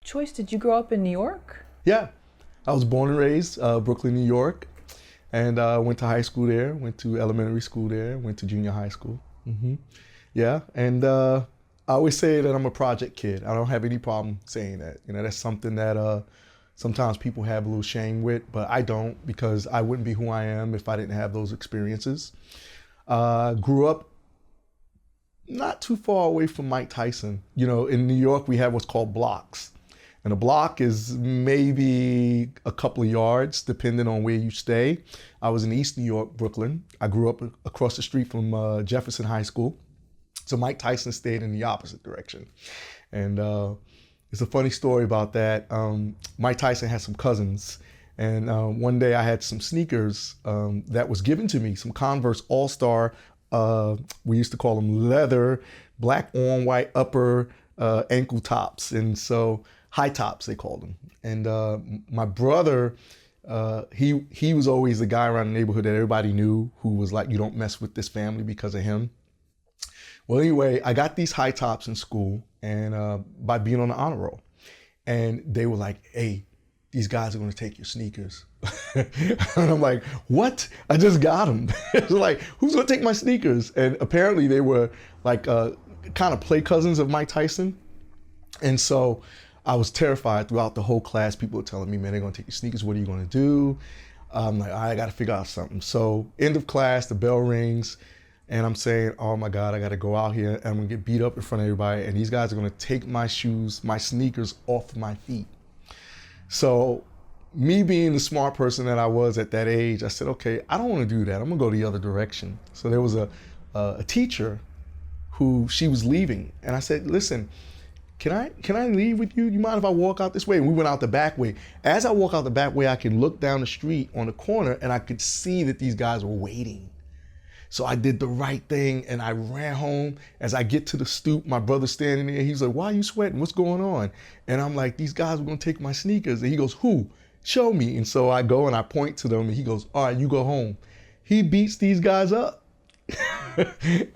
choice. Did you grow up in New York? Yeah, I was born and raised Brooklyn, New York, and went to high school there, went to elementary school there, went to junior high school. Yeah, and I always say that I'm a project kid. I don't have any problem saying that. You know, that's something that sometimes people have a little shame with, but I don't, because I wouldn't be who I am if I didn't have those experiences. Grew up not too far away from Mike Tyson. You know, in New York, we have what's called blocks. And a block is maybe a couple of yards, depending on where you stay. I was in East New York, Brooklyn. I grew up across the street from Jefferson High School. So Mike Tyson stayed in the opposite direction. And it's a funny story about that. Mike Tyson had some cousins. And one day I had some sneakers that was given to me, some Converse All-Star, we used to call them leather, black on white upper ankle tops. And so high tops, they called them. And my brother, he was always the guy around the neighborhood that everybody knew, who was like, you don't mess with this family because of him. Well, anyway, I got these high tops in school, and by being on the honor roll. And they were like, hey, these guys are gonna take your sneakers. And I'm like, what? I just got them. It's like, who's gonna take my sneakers? And apparently they were like kind of play cousins of Mike Tyson. And so I was terrified throughout the whole class. People were telling me, man, they're gonna take your sneakers. What are you gonna do? I'm like, I gotta figure out something. So end of class, the bell rings, and I'm saying, oh my God, I gotta go out here and I'm gonna get beat up in front of everybody. And these guys are gonna take my shoes, my sneakers off my feet. So me being the smart person that I was at that age, I said, okay, I don't wanna do that. I'm gonna go the other direction. So there was a teacher who, she was leaving. And I said, listen, can I leave with you? Do you mind if I walk out this way? And we went out the back way. As I walk out the back way, I could look down the street on the corner and I could see that these guys were waiting. So I did the right thing and I ran home. As I get to the stoop, my brother's standing there. He's like, why are you sweating? What's going on? And I'm like, these guys are gonna take my sneakers. And he goes, who? Show me. And so I go and I point to them and he goes, all right, you go home. He beats these guys up.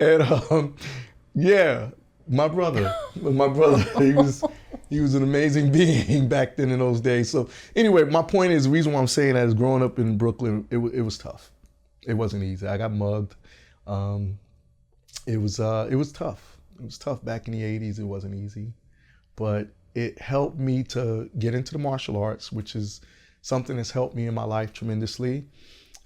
And yeah, my brother, he was an amazing being back then in those days. So anyway, my point is, the reason why I'm saying that is, growing up in Brooklyn, it was tough. It wasn't easy. I got mugged. It was tough. It was tough back in the 80s. It wasn't easy, but it helped me to get into the martial arts, which is something that's helped me in my life tremendously.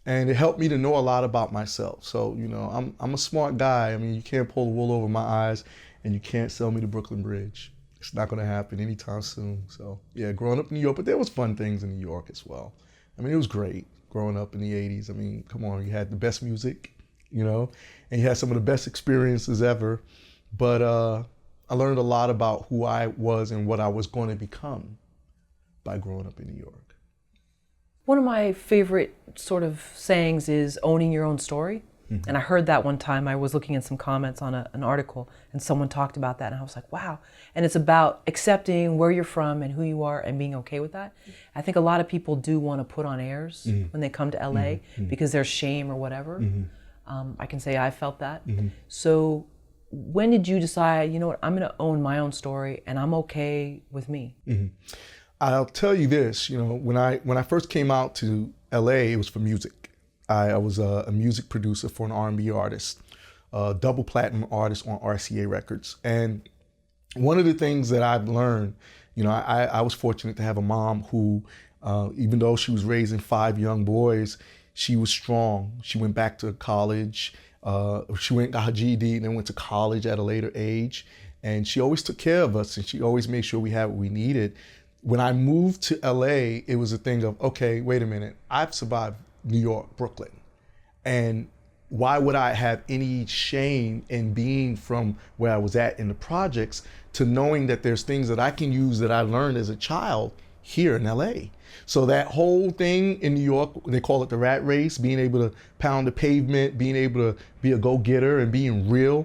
And it helped me to know a lot about myself. So, you know, I'm a smart guy. I mean, you can't pull the wool over my eyes, and you can't sell me the Brooklyn Bridge. It's not gonna happen anytime soon. So yeah, growing up in New York, but there was fun things in New York as well. I mean, it was great growing up in the 80s. I mean, come on, you had the best music, you know, and you had some of the best experiences ever. But I learned a lot about who I was and what I was going to become by growing up in New York. One of my favorite sort of sayings is owning your own story. Mm-hmm. And I heard that one time. I was looking at some comments on an article and someone talked about that and I was like, wow. And it's about accepting where you're from and who you are and being okay with that. I think a lot of people do want to put on airs when they come to LA because there's shame or whatever. I can say I felt that. So when did you decide, you know what, I'm going to own my own story and I'm okay with me? I'll tell you this, you know, when I first came out to LA, it was for music. I was a music producer for an R&B artist, a double platinum artist on RCA Records. And one of the things that I've learned, you know, I was fortunate to have a mom who, even though she was raising 5 young boys, she was strong. She went back to college. She got her GED and then went to college at a later age. And she always took care of us and she always made sure we had what we needed. When I moved to LA, it was a thing of, okay, wait a minute, I've survived New York, Brooklyn. And why would I have any shame in being from where I was at in the projects to knowing that there's things that I can use that I learned as a child here in LA? So that whole thing in New York, they call it the rat race, being able to pound the pavement, being able to be a go-getter and being real,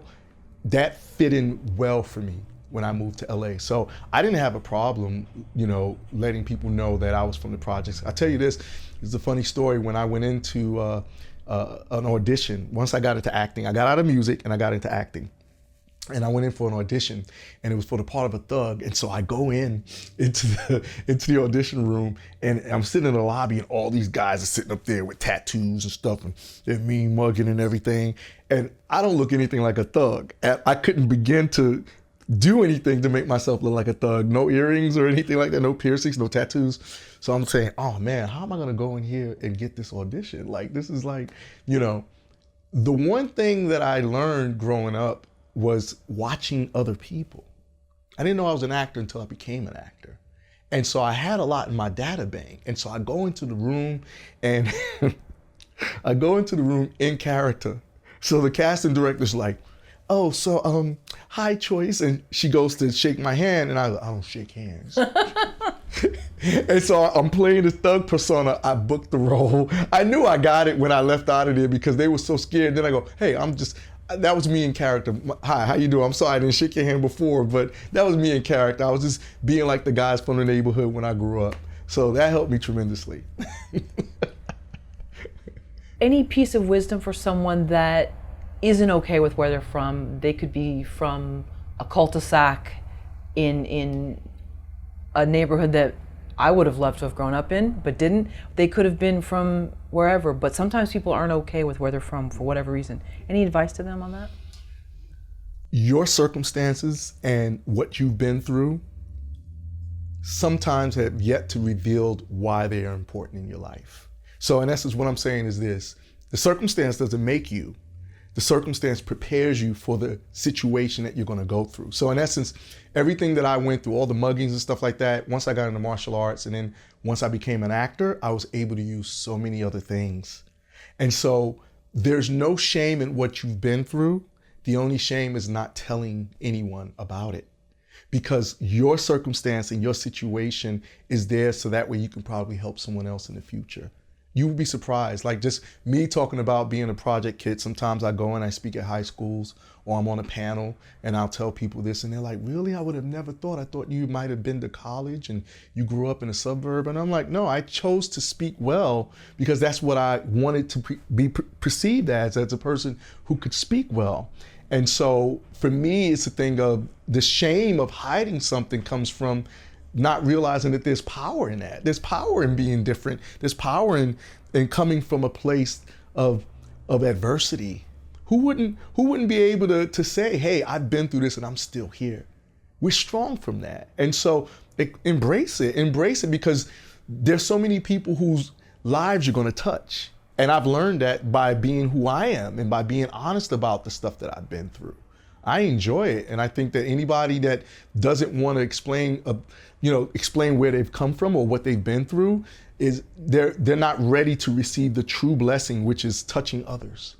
that fit in well for me when I moved to LA. So I didn't have a problem, you know, letting people know that I was from the projects. I tell you this, it's a funny story. When I went into an audition, once I got into acting, I got out of music and I got into acting. and I went in for an audition, and it was for the part of a thug. And so I go into the audition room, and I'm sitting in the lobby, and all these guys are sitting up there with tattoos and stuff, and they're mean mugging and everything. And I don't look anything like a thug. I couldn't begin to do anything to make myself look like a thug. No earrings or anything like that, no piercings, no tattoos. So I'm saying, oh man, how am I gonna go in here and get this audition? Like, this is like, the one thing that I learned growing up was watching other people. I didn't know I was an actor until I became an actor. And so I had a lot in my data bank. And so I go into the room, and I go into the room in character. So the casting director's like, oh, so hi Choice. And she goes to shake my hand, and I don't shake hands. And so I'm playing this thug persona. I booked the role. I knew I got it when I left out of there because they were so scared. Then I go, hey, that was me in character. Hi, how you doing? I'm sorry I didn't shake your hand before, but that was me in character. I was just being like the guys from the neighborhood when I grew up. So that helped me tremendously. Any piece of wisdom for someone that isn't okay with where they're from? They could be from a cul-de-sac in a neighborhood that I would have loved to have grown up in, but didn't. They could have been from wherever, but sometimes people aren't okay with where they're from for whatever reason. Any advice to them on that? Your circumstances and what you've been through sometimes have yet to reveal why they are important in your life. So in essence, what I'm saying is this: the circumstance doesn't make you. The circumstance prepares you for the situation that you're going to go through. So in essence, everything that I went through, all the muggings and stuff like that, once I got into martial arts and then once I became an actor, I was able to use so many other things. And so there's no shame in what you've been through. The only shame is not telling anyone about it, because your circumstance and your situation is there so that way you can probably help someone else in the future. You would be surprised. Like just me talking about being a project kid, sometimes I go and I speak at high schools or I'm on a panel and I'll tell people this and they're like, really? I would have never thought. I thought you might have been to college and you grew up in a suburb. And I'm like, no, I chose to speak well because that's what I wanted to be perceived as a person who could speak well. And so for me, it's a thing of the shame of hiding something comes from not realizing that there's power in that. There's power in being different. There's power in coming from a place of adversity. Who wouldn't be able to say, hey, I've been through this and I'm still here? We're strong from that. And so embrace it because there's so many people whose lives you're gonna touch. And I've learned that by being who I am and by being honest about the stuff that I've been through. I enjoy it, and I think that anybody that doesn't want to explain where they've come from or what they've been through is they're not ready to receive the true blessing, which is touching others.